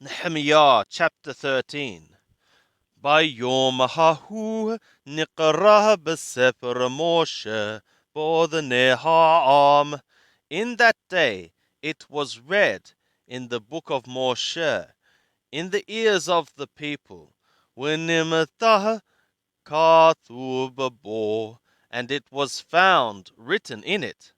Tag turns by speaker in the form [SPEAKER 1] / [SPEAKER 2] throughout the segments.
[SPEAKER 1] Nehemiah chapter 13. Bayom hahu niqra b'sefer Moshe b'odhnei ha'am. In that day it was read in the book of Moshe in the ears of the people. V'nimtah katub bo, and it was found written in it.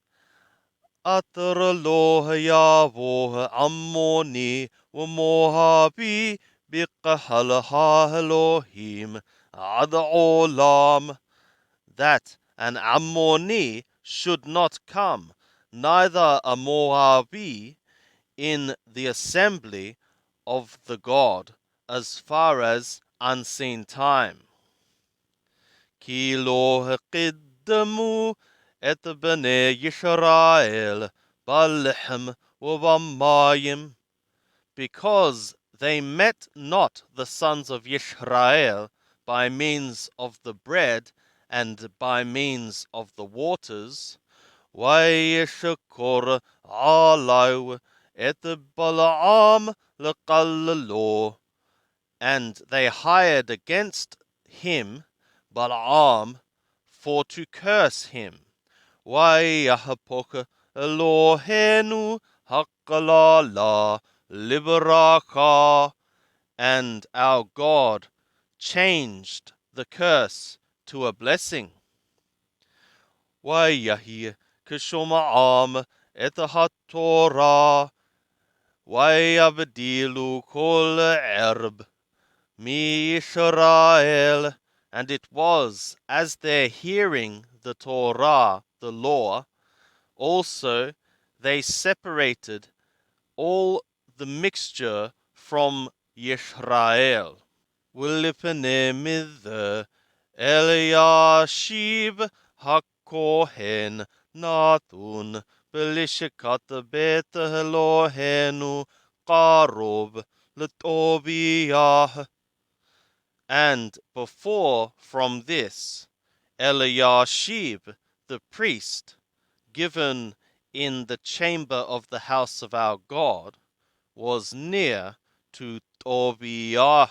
[SPEAKER 1] Atar lo yavo Ammoni v'Moabi biqahal ha-Elohim ad olam, that an Ammoni should not come, neither a Moabi, in the assembly of the God, as far as unseen time. Ki lo qiddamu et bnei Yisrael b'lechem u'b'mayim, because they met not the sons of Yisrael by means of the bread and by means of the waters. Vayishkor alau et Balaam l'qallalo, and they hired against him Balaam for to curse him. Vayahapok Elohenu hakalala libracha, and our God changed the curse to a blessing. Vayahi kishoma'am et haTorah, vayavdilu kol erb mi Yisrael, and it was as their hearing the Torah, the law, also they separated all the mixture from Yisrael. Wilipene mither Eliashib hakohen natun belishikat bet Elohenu qarov l'Tobiah. And before from this, Eliashib the priest, given in the chamber of the house of our God, was near to Tobiah.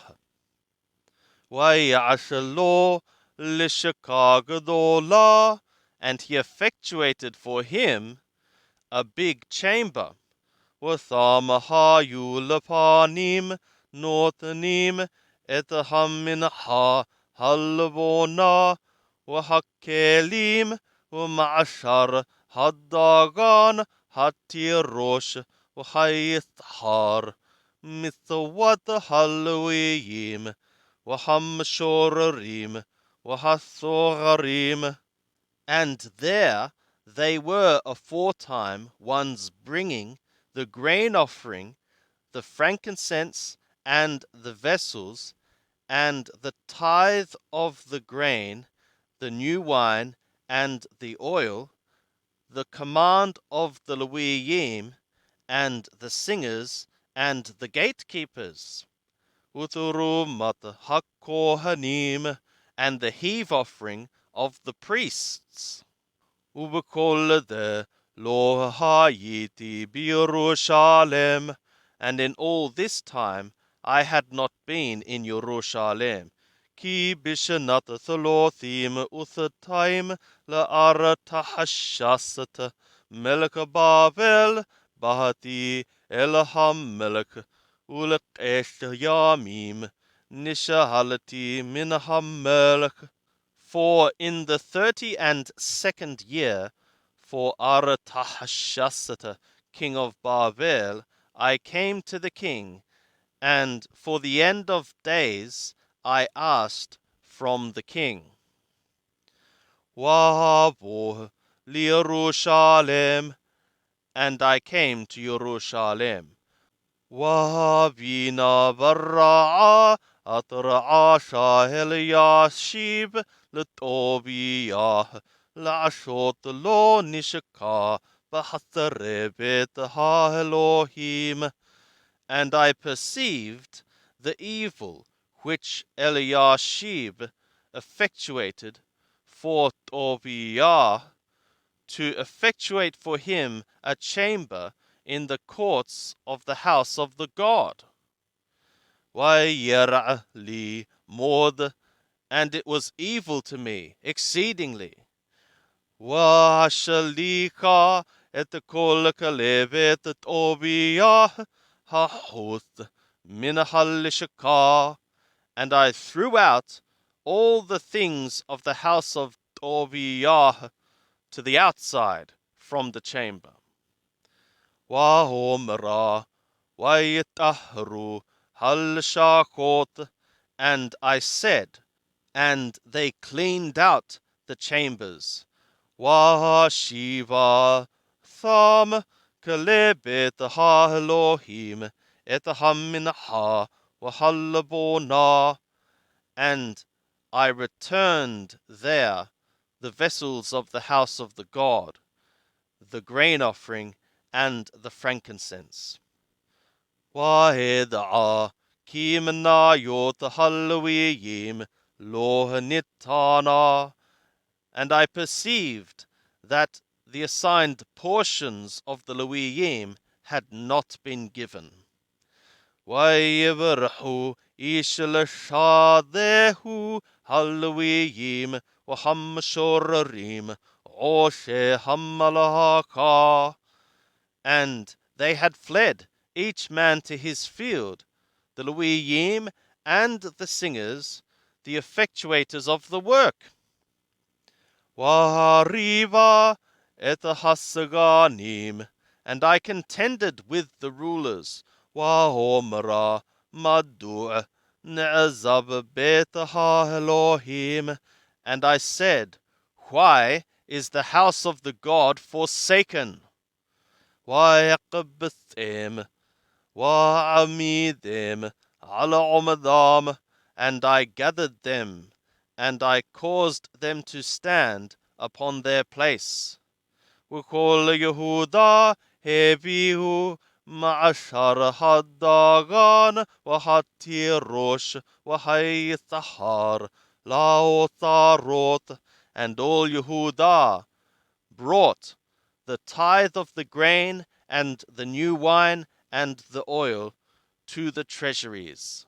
[SPEAKER 1] Vayashalo lishakagedola, and he effectuated for him a big chamber. Wathamahayu lapanim northanim etahaminha halvona wahakelim wamashar haddagan hatirosh wahayithar mithawat halwiyim wahamshorarim wahathogarim. And there they were aforetime ones bringing the grain offering, the frankincense, and the vessels, and the tithe of the grain, the new wine, and the oil, the command of the Levim, and the singers, and the gatekeepers, Uturumat hakohanim, and the heave offering of the priests. Ubekol de lo hayiti b'Yerushalem, and in all this time I had not been in Yerushalem. Ki bishenat tholothim uthatayim la'aratahashasat melech Bavel bahati elaham melech ulekesht yamim nishahalati minaham melech. For in the 32nd year, for Artahshasta, king of Bavel, I came to the king, and for the end of days I asked from the king. Wahavo liYerushalem, and I came to Yerushalem. Wahavina barra'a atra'asha Eliashib l'Tobiah la'ashot lo nishka b'hathare bet ha-Elohim. And I perceived the evil which Eliashib effectuated for Tobiah, to effectuate for him a chamber in the courts of the house of the God. وَيَرَعْ li mod, and it was evil to me exceedingly. وَشَلِيكَ et kol kalevet Tobiah hahuth min halishka, and I threw out all the things of the house of Tobiah to the outside from the chamber. وَهُمْرَا وَيَتَهْرُ halshakot, and I said, and they cleaned out the chambers. Washiva tham kalebet ha Elohim et haminha wahalabona, and I returned there the vessels of the house of the God, the grain offering and the frankincense. Wahed'a kimna yot halawiyim lo nitana, and I perceived that the assigned portions of the Lewiyim had not been given. وَيَبْرَحُ إِشْلَشَادَهُ هَلْوِيِّمْ وَحَمْشُرَرِيمْ عُوشِ حَمَّلَهَاكَ, and they had fled, each man to his field, the Lewiyim and the singers, the effectuators of the work. وَهَرِيبَ et hasaganim, and I contended with the rulers. وَهُمْرَا مَدُّعْ نَعْزَبْ بَيْتَ Elohim, and I said, why is the house of the God forsaken? وَيَقْبِثِمْ وَعَمِيدِمْ عَلَى عُمَدَامْ, and I gathered them, and I caused them to stand upon their place. وَكُلَّ يَهُودَا هَبِيهُ مَعَشَرَ هَدَّاغَانْ وَهَتِيرُوشْ وَهَيْثَحَارْ لَاوْثَارُوتْ, and all Yehudah brought the tithe of the grain and the new wine and the oil to the treasuries.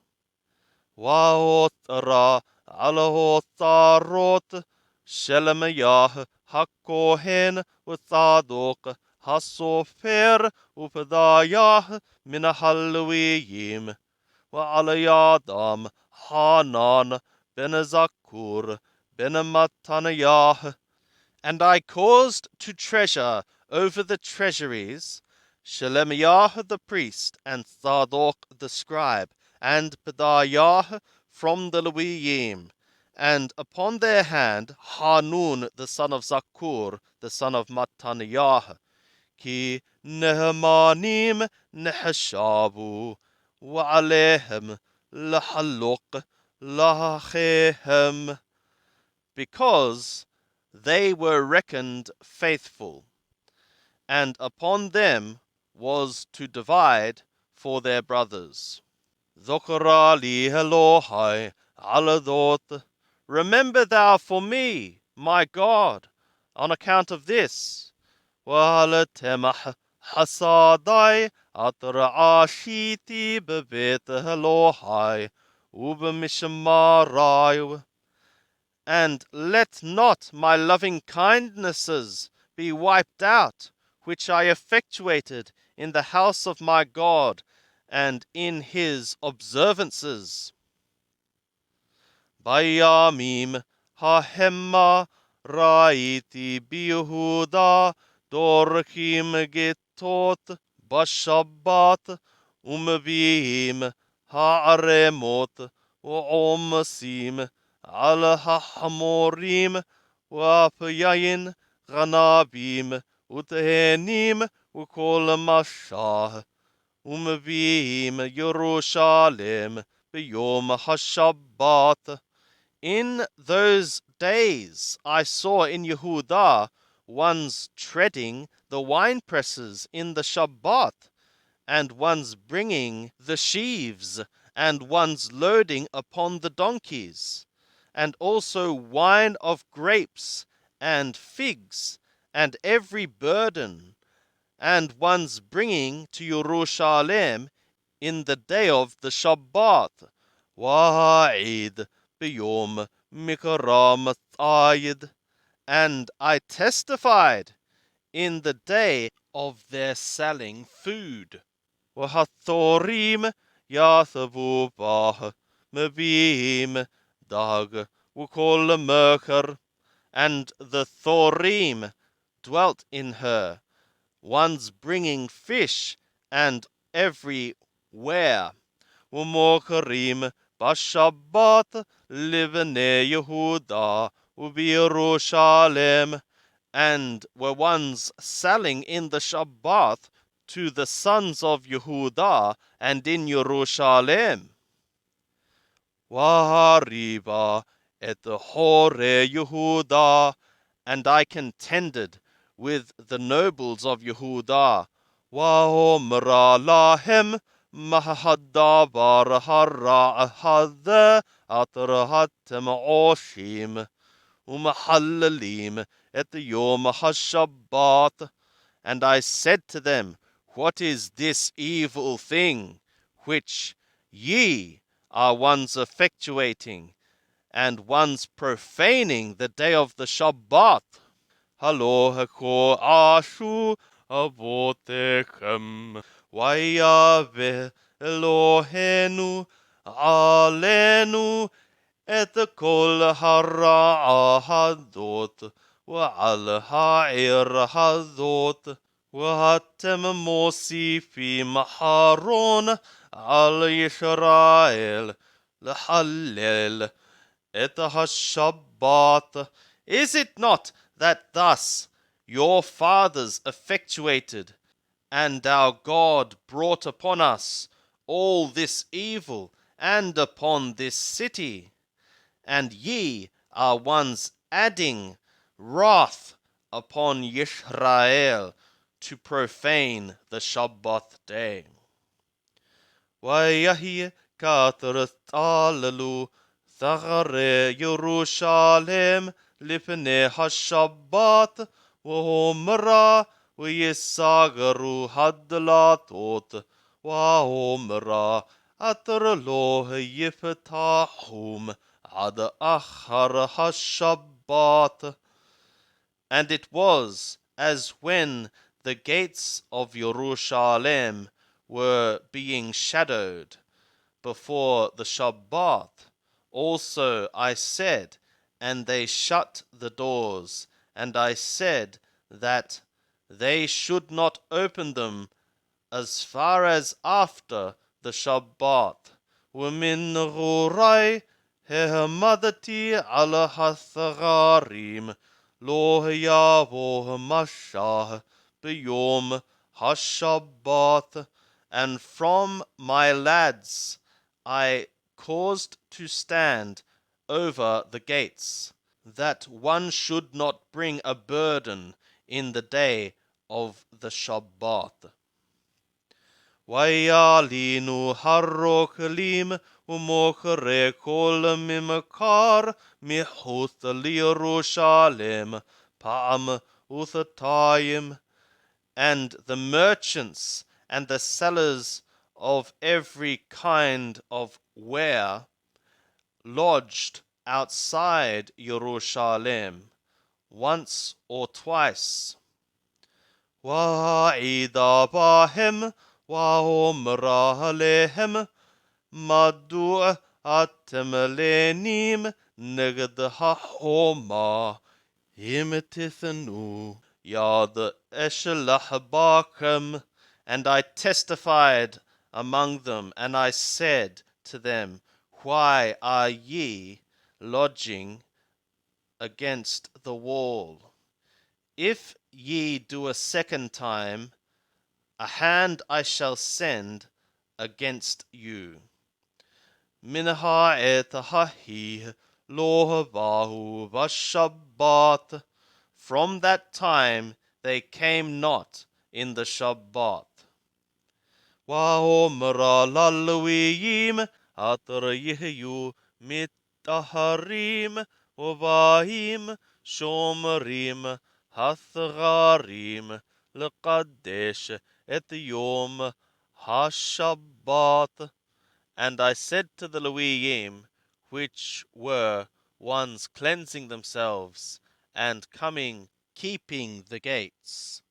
[SPEAKER 1] وَأُثْرَى عَلَى الثَّارُوتْ شَلَمَيَاهْ HaKohen وَثَادُوق HaSofer وَپَدَايَاهْ مِنَ هَلْوِيِّيمْ وَعَلَى يَدَامْ حَنَان ben Zakkur ben Mattaniah, and I caused to treasure over the treasuries Shelemiah the priest, and Zadok the scribe, and Pedaiah from the Lewiyim, and upon their hand Hanun the son of Zakkur, the son of Mattaniah, ki Nehemanim neheshabu, وعليهم لحلق لحيهم, because they were reckoned faithful, and upon them was to divide for their brothers. Zokra li Elohai aladot, remember thou for me, my God, on account of this. Walatemah hasadai atra'ashiti bebet Elohai ubemishmarai, and let not my loving kindnesses be wiped out, which I effectuated in the house of my God and in his observances. Bayamim hahemma raiti biyehuda dorchim getot bashabbat umavim ha'aremot u'omasim على حموريم وفيين غنابيم وتهانيم وكل مشاه ومبيم يروشاليم بيوم الشبات. In those days I saw in Yehudah ones treading the wine presses in the Shabbat, and ones bringing the sheaves, and ones loading upon the donkeys, and also wine of grapes and figs, and every burden, and ones bringing to Yerushalem in the day of the Shabbat. Wa'id biyom mikra matzayid. And I testified in the day of their selling food. Wahathorim yathavu bah mabim dag wukol merker. And the Thorim dwelt in her, ones bringing fish and everywhere. Umokarim bashabbat livene Yehuda ubiyerushalem, and were ones selling in the Shabbat to the sons of Yehuda and in Yerushalem. Wahariba et Hore Yehuda, and I contended with the nobles of Yehuda. Wahomra lahem mahadabar hara hadha atrahatem oshim umahallalim et yom hashabbat. And I said to them, what is this evil thing which ye are ones effectuating, and ones profaning the day of the Shabbat? Halo hako ashu avotechem, Vayave Elohenu alenu et kol hara hadot, Wa'al ha'ir hadot, Wa'atem mosifim haron al Yisrael, L'halel et ha-Shabbat. Is it not that thus your fathers effectuated, and our God brought upon us all this evil, and upon this city? And ye are ones adding wrath upon Yisrael to profane the Shabbat day. Wayahi katrat alalu thagare Yerushalem lipne ha-Shabbat wahomra v'yisagaru hadlatot wahomra atar lo yiftahum ad achar ha-Shabbat. And it was as when the gates of Yerushalem were being shadowed before the Shabbat. Also I said, and they shut the doors, and I said that they should not open them as far as after the Shabbat. Umin rurai hemadati ala hathagarim lo yavo mashah biyom hashabbat. And from my lads I caused to stand over the gates, that one should not bring a burden in the day of the Shabbat. Vayalinu harrokelim umokre kol mimkar mihut liyerushalem pa'am uthatayim. And the merchants and the sellers of every kind of ware lodged outside Yerushalem once or twice. Wa'ida bahem wa'omra alehem madu atem lenim neged ha'oma imitithanu yad eshelah bakem. And I testified among them, and I said to them, why are ye lodging against the wall? If ye do a second time, a hand I shall send against you. Minha et hahi lo bahu vashabbat. From that time they came not in the Shabbat. Wa'omra lalwiyim atar yihyu mitaharim uvahim shomrim hathgarim leqadesh et yom HaShabbat. And I said to the Leviim, which were ones cleansing themselves and coming, keeping the gates,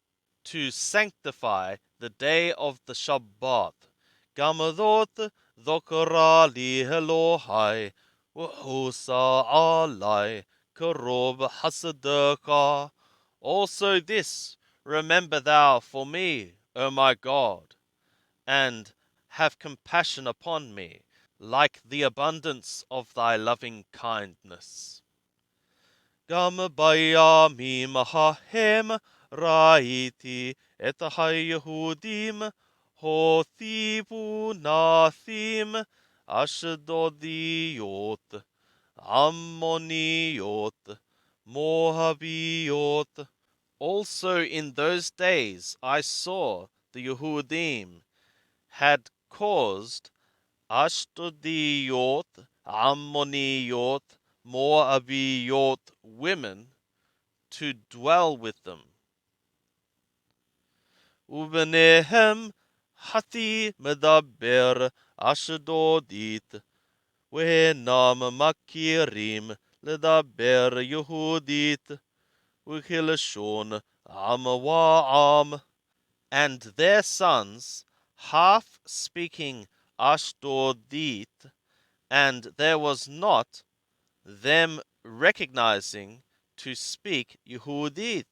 [SPEAKER 1] to sanctify the day of the Shabbat. Gamadot dhokra li Elohai, v'husa alai, karob hasadaka. Also this remember thou for me, O my God, and have compassion upon me, like the abundance of thy loving kindness. Gam bayamim hahem raiti et hayehudim hothibu nathim ashdodiyot ammoniyot moabiyot. Also in those days I saw the Yehudim had caused Ashdodiyot, Ammoniyot, Moabiyot women to dwell with them. Ubenehem hati medaber Ashdodit, Wenam makirim ledaber Yehudit, Ukilashon am wa am. And their sons, half speaking Ashdodit, and there was not them recognizing to speak Yehudit,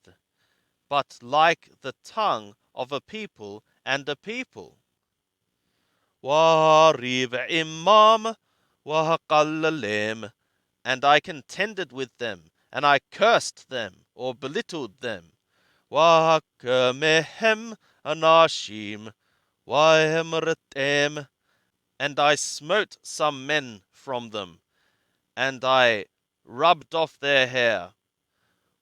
[SPEAKER 1] but like the tongue of a people and a people. Wariv imam wahaqallalem, and I contended with them, and I cursed them, or belittled them. Wahakamehem anashim, wahemretem, and I smote some men from them, and I rubbed off their hair.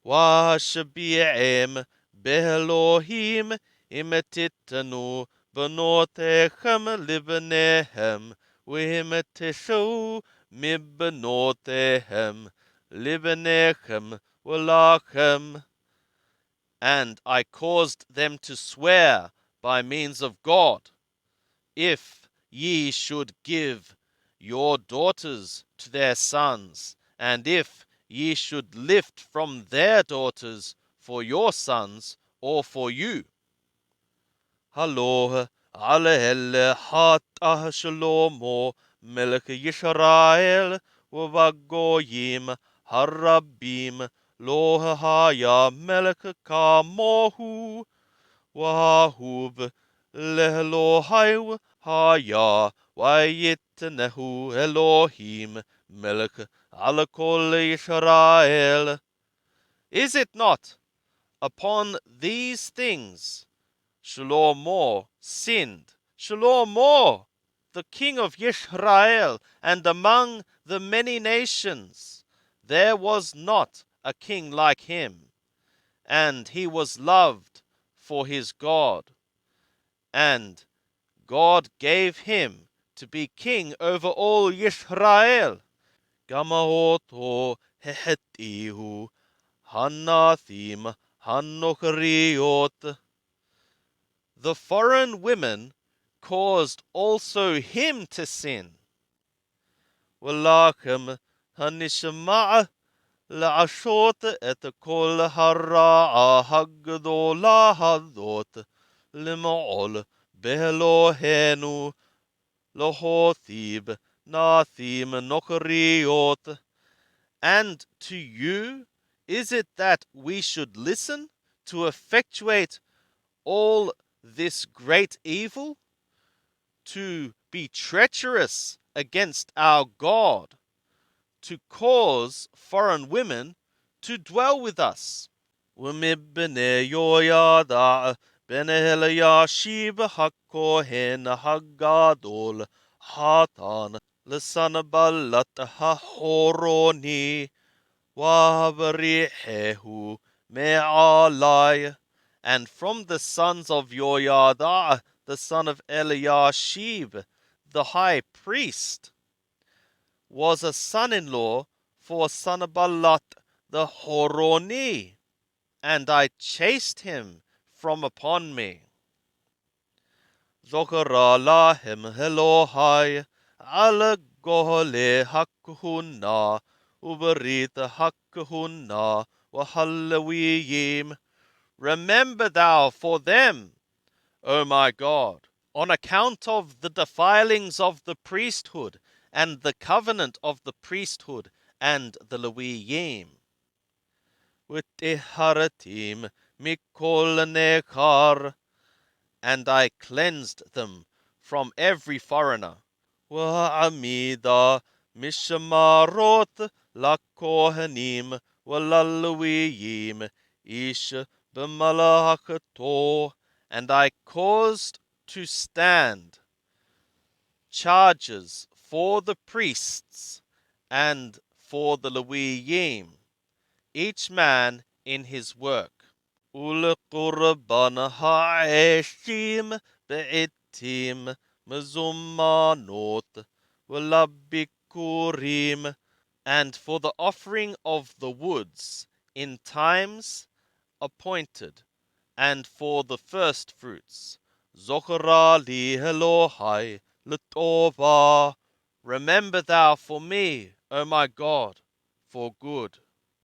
[SPEAKER 1] Washabi'em be'elohim imetitanu benotechem libnehem wimetishu mibbenotechem libnechem walachem. And I caused them to swear by means of God, if ye should give your daughters to their sons, and if ye should lift from their daughters for your sons or for you. Halo alehel hatah shalomo melech Yisrael uvagoyim harabim lo haya melech kamohu wahub lehelohai haya vayitnehu Elohim melech alakol Yisrael. Is it not upon these things Shlomo sinned? Shlomo, the king of Yisrael, and among the many nations there was not a king like him, and he was loved for his God, and God gave him to be king over all Yisrael. Gamaoto hehetihu hanathim hanokriot. The foreign women caused also him to sin. Walachem hanishma'a la'ashot et kol hara'a hagdola hadot lim'ol be'elohenu lohothib nathim nokriot. And to you is it that we should listen to effectuate all this great evil, to be treacherous against our God, to cause foreign women to dwell with us? Umibne yoyada ben Eliashib hakohen hagadol hatan lesanabalat hahoroni wavrihehu me'alai. And from the sons of Yoyada, the son of Eliashib, the high priest, was a son-in-law for Sanabalat the Horoni, and I chased him from upon me. Zokara lahem Elohai, ala gohole hakhuna, uberita hakhuna, wahallawiyim. Remember thou for them, O my God, on account of the defilings of the priesthood, and the covenant of the priesthood, and the Lewiyim. Utiharatim mikol nekar, and I cleansed them from every foreigner. Wa'amida mishamarot lakohanim walalawiyim ish b'malakato, and I caused to stand charges for the priests and for the Lewiyim, each man in his work. Ulqurban ha'eshim be'itim mezummanot walabikurim, and for the offering of the woods in times appointed, and for the first fruits. Zochara li Elohai l'tova. Remember thou for me, O my God, for good.